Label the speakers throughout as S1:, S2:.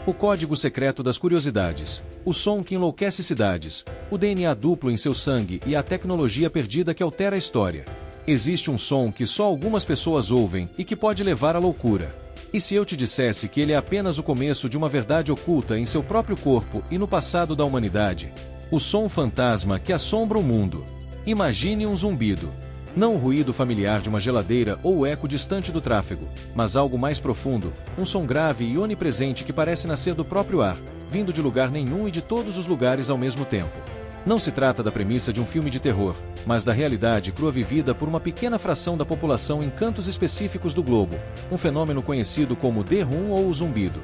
S1: O código secreto das curiosidades, o som que enlouquece cidades, o DNA duplo em seu sangue e a tecnologia perdida que altera a história. Existe um som que só algumas pessoas ouvem e que pode levar à loucura. E se eu te dissesse que ele é apenas o começo de uma verdade oculta em seu próprio corpo e no passado da humanidade? O som fantasma que assombra o mundo. Imagine um zumbido. Não o ruído familiar de uma geladeira ou o eco distante do tráfego, mas algo mais profundo, um som grave e onipresente que parece nascer do próprio ar, vindo de lugar nenhum e de todos os lugares ao mesmo tempo. Não se trata da premissa de um filme de terror, mas da realidade crua vivida por uma pequena fração da população em cantos específicos do globo, um fenômeno conhecido como The Room ou o zumbido.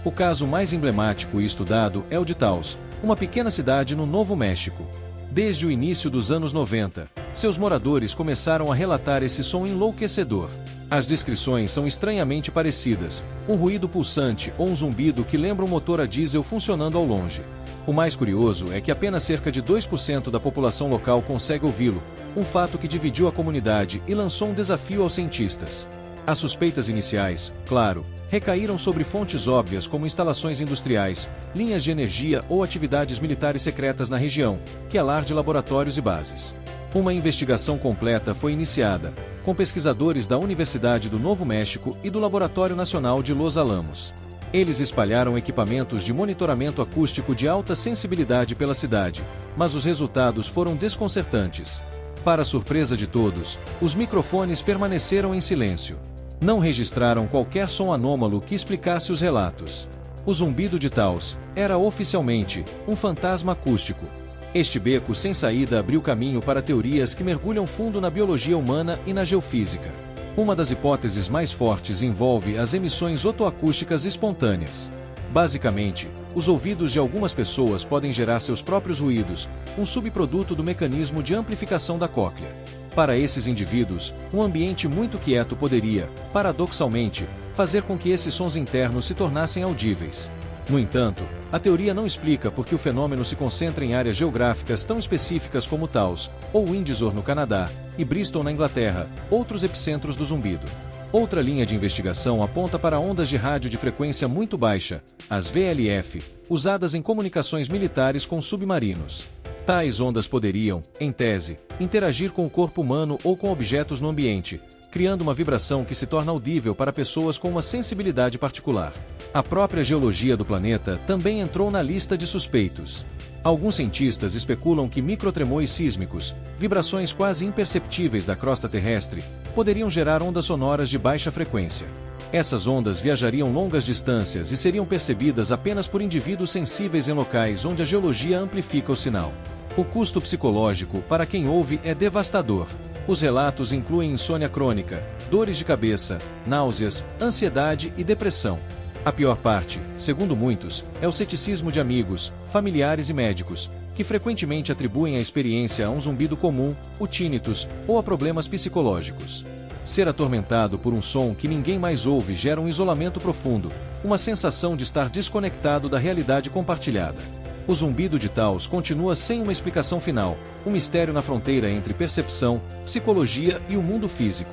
S1: O caso mais emblemático e estudado é o de Taos, uma pequena cidade no Novo México. Desde o início dos anos 90, seus moradores começaram a relatar esse som enlouquecedor. As descrições são estranhamente parecidas, um ruído pulsante ou um zumbido que lembra um motor a diesel funcionando ao longe. O mais curioso é que apenas cerca de 2% da população local consegue ouvi-lo, um fato que dividiu a comunidade e lançou um desafio aos cientistas. As suspeitas iniciais, claro, recaíram sobre fontes óbvias como instalações industriais, linhas de energia ou atividades militares secretas na região, que é lar de laboratórios e bases. Uma investigação completa foi iniciada, com pesquisadores da Universidade do Novo México e do Laboratório Nacional de Los Alamos. Eles espalharam equipamentos de monitoramento acústico de alta sensibilidade pela cidade, mas os resultados foram desconcertantes. Para surpresa de todos, os microfones permaneceram em silêncio. Não registraram qualquer som anômalo que explicasse os relatos. O zumbido de Taos era oficialmente um fantasma acústico. Este beco sem saída abriu caminho para teorias que mergulham fundo na biologia humana e na geofísica. Uma das hipóteses mais fortes envolve as emissões otoacústicas espontâneas. Basicamente, os ouvidos de algumas pessoas podem gerar seus próprios ruídos, um subproduto do mecanismo de amplificação da cóclea. Para esses indivíduos, um ambiente muito quieto poderia, paradoxalmente, fazer com que esses sons internos se tornassem audíveis. No entanto, a teoria não explica por que o fenômeno se concentra em áreas geográficas tão específicas como Taos, ou Windsor no Canadá, e Bristol na Inglaterra, outros epicentros do zumbido. Outra linha de investigação aponta para ondas de rádio de frequência muito baixa, as VLF, usadas em comunicações militares com submarinos. Tais ondas poderiam, em tese, interagir com o corpo humano ou com objetos no ambiente, criando uma vibração que se torna audível para pessoas com uma sensibilidade particular. A própria geologia do planeta também entrou na lista de suspeitos. Alguns cientistas especulam que microtremores sísmicos, vibrações quase imperceptíveis da crosta terrestre, poderiam gerar ondas sonoras de baixa frequência. Essas ondas viajariam longas distâncias e seriam percebidas apenas por indivíduos sensíveis em locais onde a geologia amplifica o sinal. O custo psicológico para quem ouve é devastador. Os relatos incluem insônia crônica, dores de cabeça, náuseas, ansiedade e depressão. A pior parte, segundo muitos, é o ceticismo de amigos, familiares e médicos, que frequentemente atribuem a experiência a um zumbido comum, o tinnitus, ou a problemas psicológicos. Ser atormentado por um som que ninguém mais ouve gera um isolamento profundo, uma sensação de estar desconectado da realidade compartilhada. O zumbido de Taos continua sem uma explicação final, um mistério na fronteira entre percepção, psicologia e o mundo físico.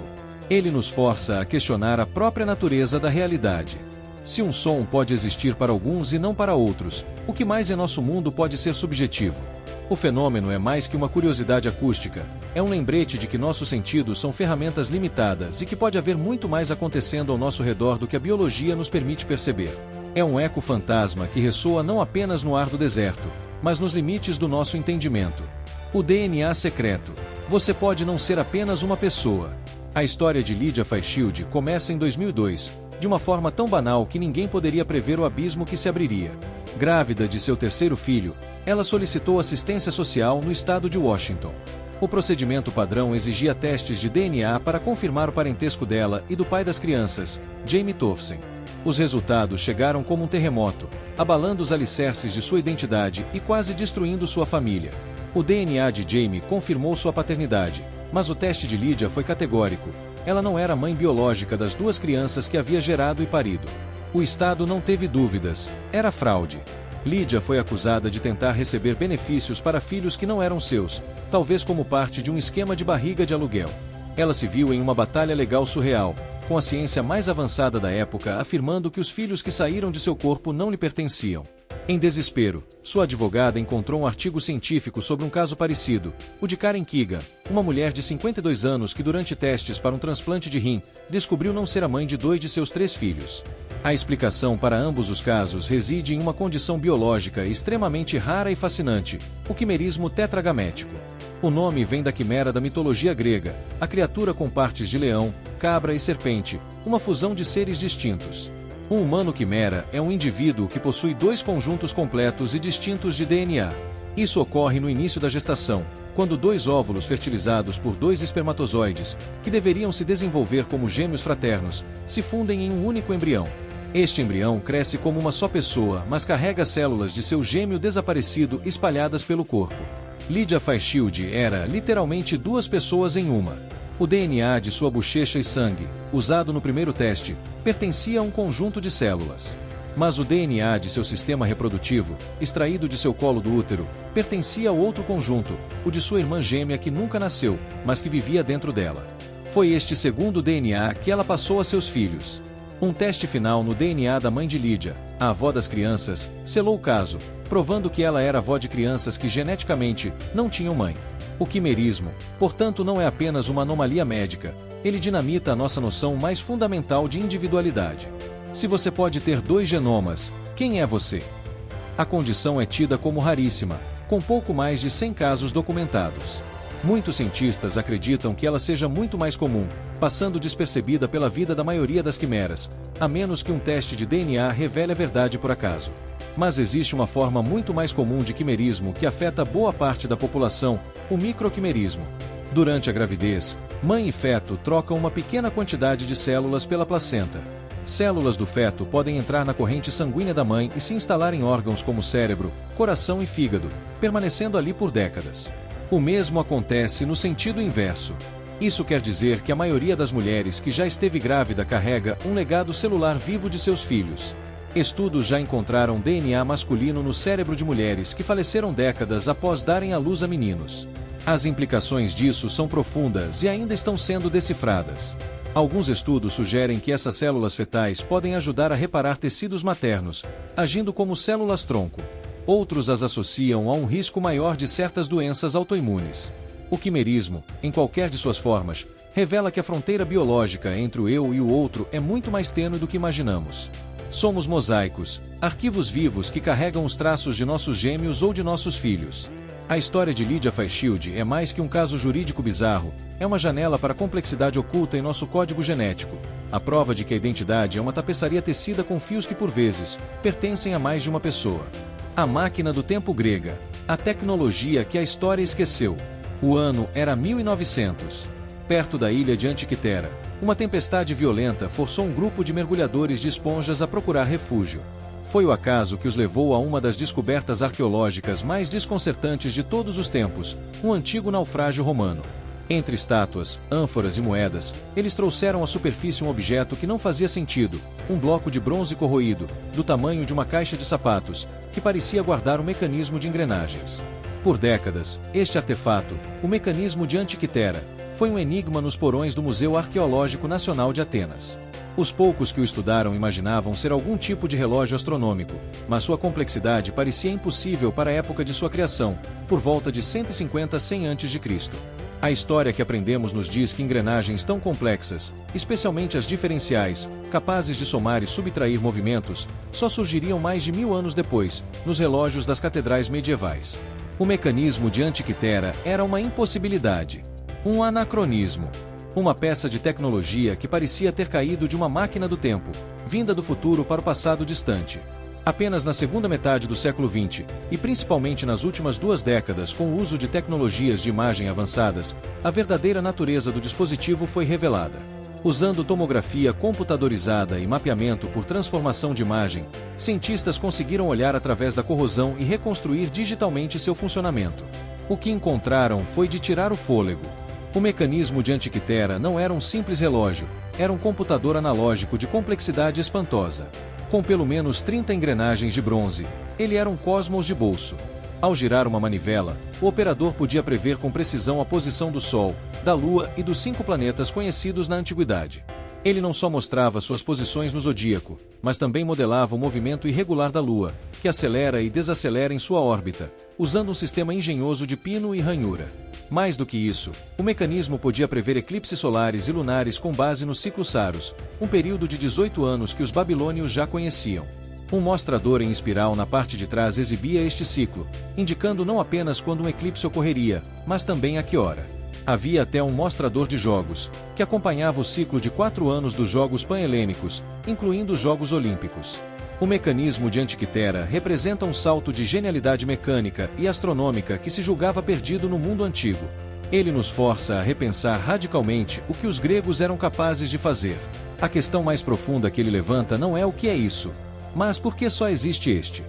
S1: Ele nos força a questionar a própria natureza da realidade. Se um som pode existir para alguns e não para outros, o que mais em nosso mundo pode ser subjetivo? O fenômeno é mais que uma curiosidade acústica, é um lembrete de que nossos sentidos são ferramentas limitadas e que pode haver muito mais acontecendo ao nosso redor do que a biologia nos permite perceber. É um eco fantasma que ressoa não apenas no ar do deserto, mas nos limites do nosso entendimento. O DNA secreto. Você pode não ser apenas uma pessoa. A história de Lydia Fairchild começa em 2002, de uma forma tão banal que ninguém poderia prever o abismo que se abriria. Grávida de seu terceiro filho, ela solicitou assistência social no estado de Washington. O procedimento padrão exigia testes de DNA para confirmar o parentesco dela e do pai das crianças, Jamie Tofsen. Os resultados chegaram como um terremoto, abalando os alicerces de sua identidade e quase destruindo sua família. O DNA de Jamie confirmou sua paternidade, mas o teste de Lydia foi categórico. Ela não era a mãe biológica das duas crianças que havia gerado e parido. O Estado não teve dúvidas, era fraude. Lydia foi acusada de tentar receber benefícios para filhos que não eram seus, talvez como parte de um esquema de barriga de aluguel. Ela se viu em uma batalha legal surreal, com a ciência mais avançada da época afirmando que os filhos que saíram de seu corpo não lhe pertenciam. Em desespero, sua advogada encontrou um artigo científico sobre um caso parecido, o de Karen Keegan, uma mulher de 52 anos que durante testes para um transplante de rim, descobriu não ser a mãe de 2 de seus 3 filhos. A explicação para ambos os casos reside em uma condição biológica extremamente rara e fascinante, o quimerismo tetragamético. O nome vem da quimera da mitologia grega, a criatura com partes de leão, cabra e serpente, uma fusão de seres distintos. Um humano quimera é um indivíduo que possui 2 conjuntos completos e distintos de DNA. Isso ocorre no início da gestação, quando 2 óvulos fertilizados por 2 espermatozoides, que deveriam se desenvolver como gêmeos fraternos, se fundem em um único embrião. Este embrião cresce como uma só pessoa, mas carrega células de seu gêmeo desaparecido espalhadas pelo corpo. Lydia Fairchild era, literalmente, 2 pessoas em uma. O DNA de sua bochecha e sangue, usado no primeiro teste, pertencia a um conjunto de células. Mas o DNA de seu sistema reprodutivo, extraído de seu colo do útero, pertencia ao outro conjunto, o de sua irmã gêmea que nunca nasceu, mas que vivia dentro dela. Foi este segundo DNA que ela passou a seus filhos. Um teste final no DNA da mãe de Lydia, a avó das crianças, selou o caso, provando que ela era avó de crianças que geneticamente não tinham mãe. O quimerismo, portanto, não é apenas uma anomalia médica, ele dinamita a nossa noção mais fundamental de individualidade. Se você pode ter 2 genomas, quem é você? A condição é tida como raríssima, com pouco mais de 100 casos documentados. Muitos cientistas acreditam que ela seja muito mais comum, passando despercebida pela vida da maioria das quimeras, a menos que um teste de DNA revele a verdade por acaso. Mas existe uma forma muito mais comum de quimerismo que afeta boa parte da população, o microquimerismo. Durante a gravidez, mãe e feto trocam uma pequena quantidade de células pela placenta. Células do feto podem entrar na corrente sanguínea da mãe e se instalar em órgãos como cérebro, coração e fígado, permanecendo ali por décadas. O mesmo acontece no sentido inverso. Isso quer dizer que a maioria das mulheres que já esteve grávida carrega um legado celular vivo de seus filhos. Estudos já encontraram DNA masculino no cérebro de mulheres que faleceram décadas após darem à luz a meninos. As implicações disso são profundas e ainda estão sendo decifradas. Alguns estudos sugerem que essas células fetais podem ajudar a reparar tecidos maternos, agindo como células-tronco. Outros as associam a um risco maior de certas doenças autoimunes. O quimerismo, em qualquer de suas formas, revela que a fronteira biológica entre o eu e o outro é muito mais tênue do que imaginamos. Somos mosaicos, arquivos vivos que carregam os traços de nossos gêmeos ou de nossos filhos. A história de Lydia Fairchild é mais que um caso jurídico bizarro, é uma janela para a complexidade oculta em nosso código genético. A prova de que a identidade é uma tapeçaria tecida com fios que, por vezes, pertencem a mais de uma pessoa. A máquina do tempo grega, a tecnologia que a história esqueceu. O ano era 1900. Perto da ilha de Antiquitera, uma tempestade violenta forçou um grupo de mergulhadores de esponjas a procurar refúgio. Foi o acaso que os levou a uma das descobertas arqueológicas mais desconcertantes de todos os tempos, um antigo naufrágio romano. Entre estátuas, ânforas e moedas, eles trouxeram à superfície um objeto que não fazia sentido, um bloco de bronze corroído, do tamanho de uma caixa de sapatos, que parecia guardar um mecanismo de engrenagens. Por décadas, este artefato, o mecanismo de Antiquitera, foi um enigma nos porões do Museu Arqueológico Nacional de Atenas. Os poucos que o estudaram imaginavam ser algum tipo de relógio astronômico, mas sua complexidade parecia impossível para a época de sua criação, por volta de 150 a 100 a.C. A história que aprendemos nos diz que engrenagens tão complexas, especialmente as diferenciais, capazes de somar e subtrair movimentos, só surgiriam mais de 1000 anos depois, nos relógios das catedrais medievais. O mecanismo de Antiquitera era uma impossibilidade. Um anacronismo. Uma peça de tecnologia que parecia ter caído de uma máquina do tempo, vinda do futuro para o passado distante. Apenas na segunda metade do século XX, e principalmente nas últimas 2 décadas com o uso de tecnologias de imagem avançadas, a verdadeira natureza do dispositivo foi revelada. Usando tomografia computadorizada e mapeamento por transformação de imagem, cientistas conseguiram olhar através da corrosão e reconstruir digitalmente seu funcionamento. O que encontraram foi de tirar o fôlego. O mecanismo de Antiquitera não era um simples relógio, era um computador analógico de complexidade espantosa. Com pelo menos 30 engrenagens de bronze, ele era um cosmos de bolso. Ao girar uma manivela, o operador podia prever com precisão a posição do Sol, da Lua e dos 5 planetas conhecidos na antiguidade. Ele não só mostrava suas posições no zodíaco, mas também modelava o movimento irregular da Lua, que acelera e desacelera em sua órbita, usando um sistema engenhoso de pino e ranhura. Mais do que isso, o mecanismo podia prever eclipses solares e lunares com base no ciclo Saros, um período de 18 anos que os babilônios já conheciam. Um mostrador em espiral na parte de trás exibia este ciclo, indicando não apenas quando um eclipse ocorreria, mas também a que hora. Havia até um mostrador de jogos, que acompanhava o ciclo de 4 anos dos Jogos Pan-Helênicos, incluindo os Jogos Olímpicos. O mecanismo de Antiquitera representa um salto de genialidade mecânica e astronômica que se julgava perdido no mundo antigo. Ele nos força a repensar radicalmente o que os gregos eram capazes de fazer. A questão mais profunda que ele levanta não é o que é isso, mas por que só existe este?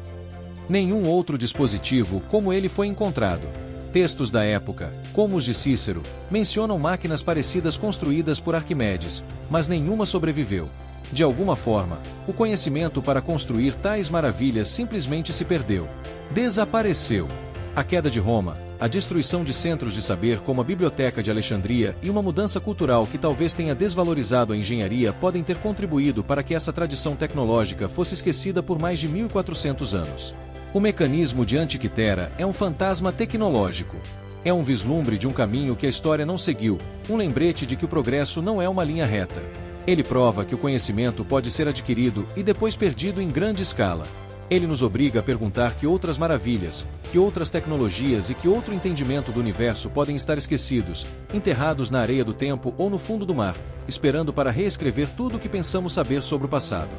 S1: Nenhum outro dispositivo como ele foi encontrado. Textos da época, como os de Cícero, mencionam máquinas parecidas construídas por Arquimedes, mas nenhuma sobreviveu. De alguma forma, o conhecimento para construir tais maravilhas simplesmente se perdeu. Desapareceu. A queda de Roma, a destruição de centros de saber como a Biblioteca de Alexandria e uma mudança cultural que talvez tenha desvalorizado a engenharia podem ter contribuído para que essa tradição tecnológica fosse esquecida por mais de 1400 anos. O mecanismo de Antiquitera é um fantasma tecnológico. É um vislumbre de um caminho que a história não seguiu, um lembrete de que o progresso não é uma linha reta. Ele prova que o conhecimento pode ser adquirido e depois perdido em grande escala. Ele nos obriga a perguntar que outras maravilhas, que outras tecnologias e que outro entendimento do universo podem estar esquecidos, enterrados na areia do tempo ou no fundo do mar, esperando para reescrever tudo o que pensamos saber sobre o passado.